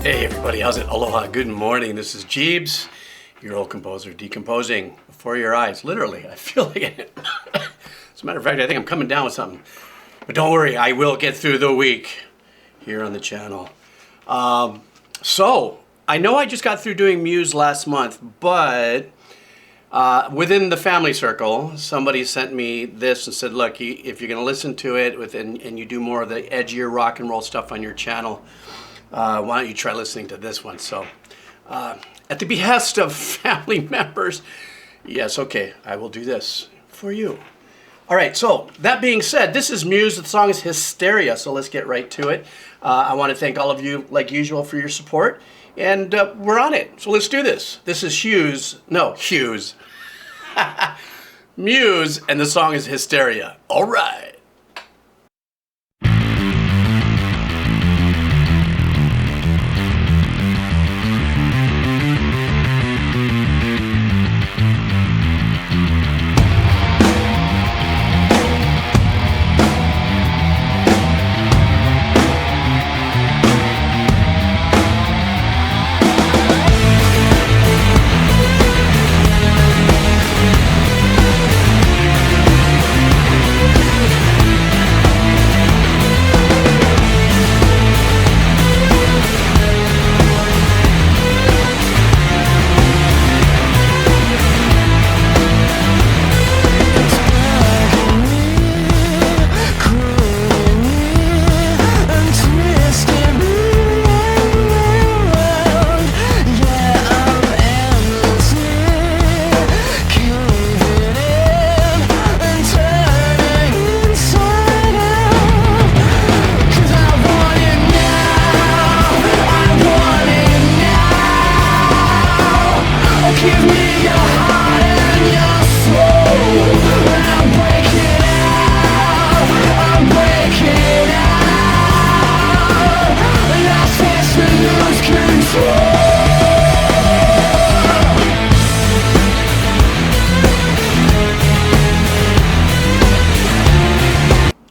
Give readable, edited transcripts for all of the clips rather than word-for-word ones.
Hey everybody, how's it? Aloha, good morning. This is Geebz, your old composer, decomposing before your eyes. Literally, I feel like it. As a matter of fact, I think I'm coming down with something. But don't worry, I will get through the week here on the channel. So, I know I just got through doing Muse last month, but within the family circle, somebody sent me this and said, look, if you're going to listen to it and you do more of the edgier rock and roll stuff on your channel, why don't you try listening to this one? So, at the behest of family members, yes, okay, I will do this for you. All right, so that being said, this is Muse. The song is Hysteria, so let's get right to it. I want to thank all of you, like usual, for your support, and we're on it. So let's do this. This is Muse, and the song is Hysteria. All right.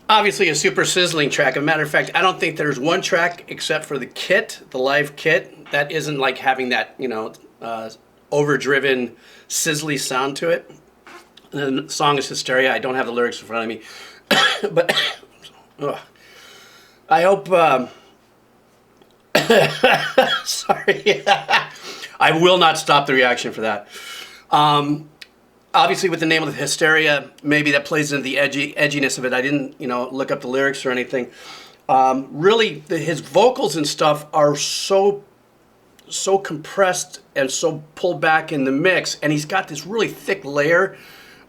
Obviously a super sizzling track. As a matter of fact, I don't think there's one track except for the kit, the live kit, that isn't like having that, overdriven, sizzly sound to it. And the song is Hysteria. I don't have the lyrics in front of me. But I hope... sorry. I will not stop the reaction for that. Obviously, with the name of the Hysteria, maybe that plays into the edginess of it. I didn't, look up the lyrics or anything. Really, his vocals and stuff are so compressed and so pulled back in the mix, and he's got this really thick layer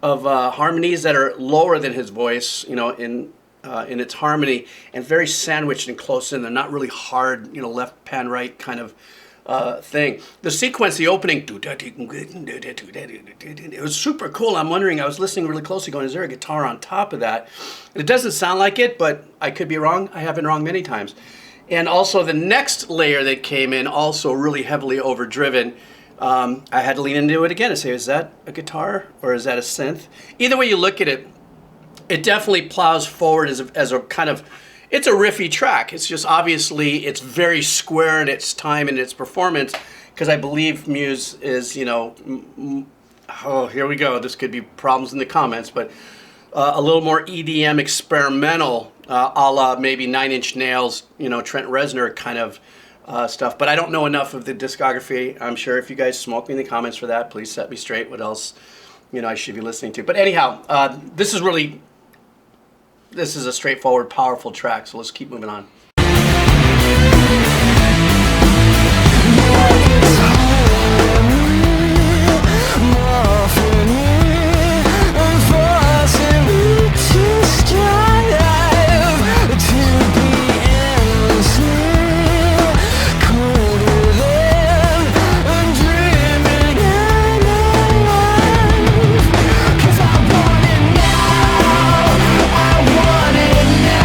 of harmonies that are lower than his voice, in its harmony, and very sandwiched and close in. They're not really hard, left pan right kind of thing. The sequence, the opening, it was super cool. I'm wondering, I was listening really closely going, is there a guitar on top of that? And it doesn't sound like it, but I could be wrong. I have been wrong many times. And also the next layer that came in, also really heavily overdriven. I had to lean into it again and say, is that a guitar or is that a synth? Either way you look at it, it definitely plows forward as a kind of, it's a riffy track. It's just obviously it's very square in its time and its performance, because I believe Muse is, oh, here we go. This could be problems in the comments, but a little more EDM experimental, a la maybe Nine Inch Nails, Trent Reznor kind of stuff. But I don't know enough of the discography. I'm sure if you guys smoke me in the comments for that, please set me straight what else, I should be listening to. But anyhow, this is a straightforward, powerful track, so let's keep moving on. I want it now.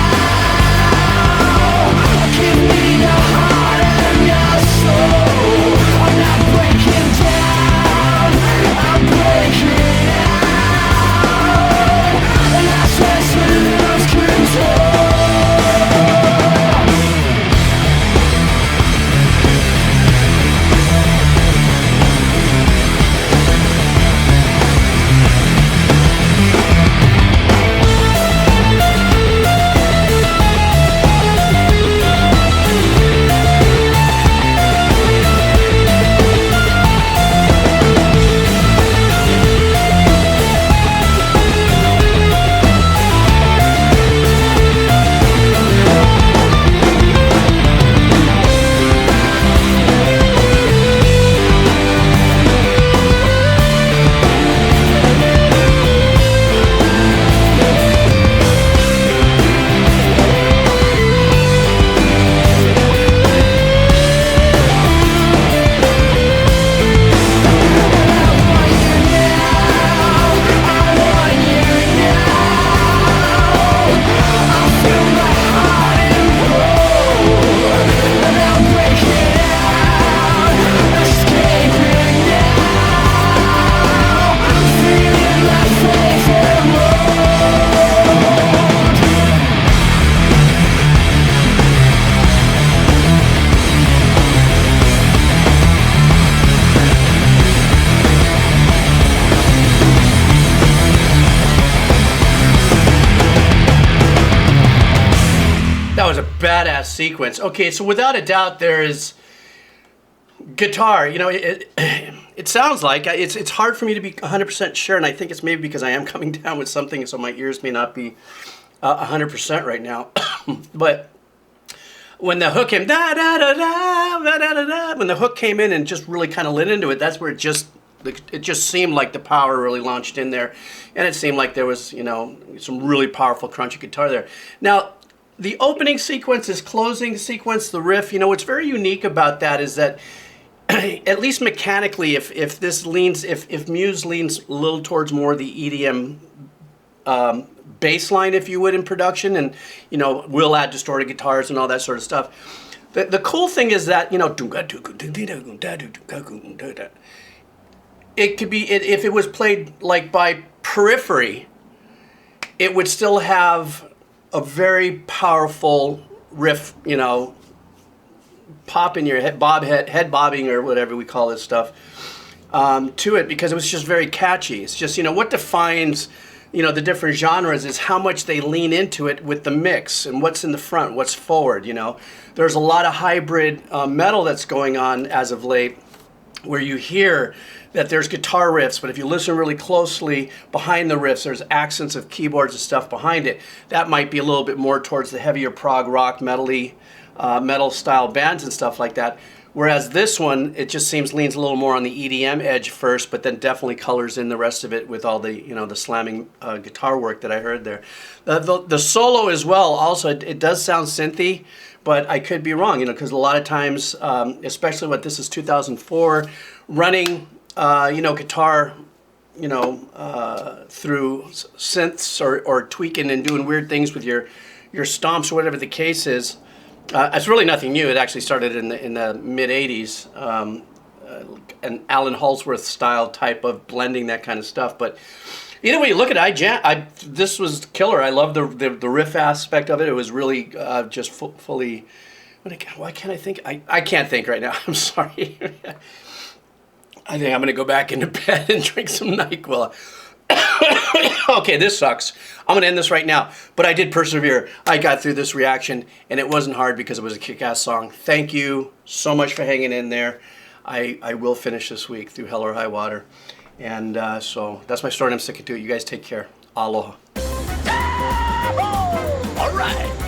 That was a badass sequence. Okay, so without a doubt, there is guitar. You know, it sounds like it's hard for me to be 100% sure, and I think it's maybe because I am coming down with something, so my ears may not be 100% right now. But when the hook came, da da da da da da da, when the hook came in and just really kind of lit into it, that's where it just seemed like the power really launched in there, and it seemed like there was, you know, some really powerful crunchy guitar there. Now, the opening sequence, this closing sequence, the riff, you know, what's very unique about that is that, at least mechanically, if Muse leans a little towards more the EDM bass line, if you would, in production, and, you know, we'll add distorted guitars and all that sort of stuff. The cool thing is that, you know, it could be, if it was played like by periphery, it would still have a very powerful riff, you know, pop in your head, head bobbing or whatever we call this stuff, to it, because it was just very catchy. It's just, you know, what defines, you know, the different genres is how much they lean into it with the mix and what's in the front, what's forward, you know. There's a lot of hybrid metal that's going on as of late, where you hear that there's guitar riffs, but if you listen really closely behind the riffs, there's accents of keyboards and stuff behind it. That might be a little bit more towards the heavier prog rock, metal style bands and stuff like that. Whereas this one, it just leans a little more on the EDM edge first, but then definitely colors in the rest of it with all the, you know, the slamming guitar work that I heard there. The solo as well, also, it does sound synthy, but I could be wrong, you know, because a lot of times, especially this is 2004, running, you know, guitar, you know, through synths or tweaking and doing weird things with your stomps or whatever the case is. It's really nothing new. It actually started in the mid '80s, an Alan Holdsworth style type of blending, that kind of stuff. But either way you look at it, this was killer. I love the riff aspect of it. It was really just fully. Why can't I think? I can't think right now. I'm sorry. I think I'm going to go back into bed and drink some NyQuil. Okay, this sucks. I'm going to end this right now. But I did persevere. I got through this reaction, and it wasn't hard because it was a kick-ass song. Thank you so much for hanging in there. I will finish this week through hell or high water. And so that's my story, and I'm sticking to it. You guys take care. Aloha. All right.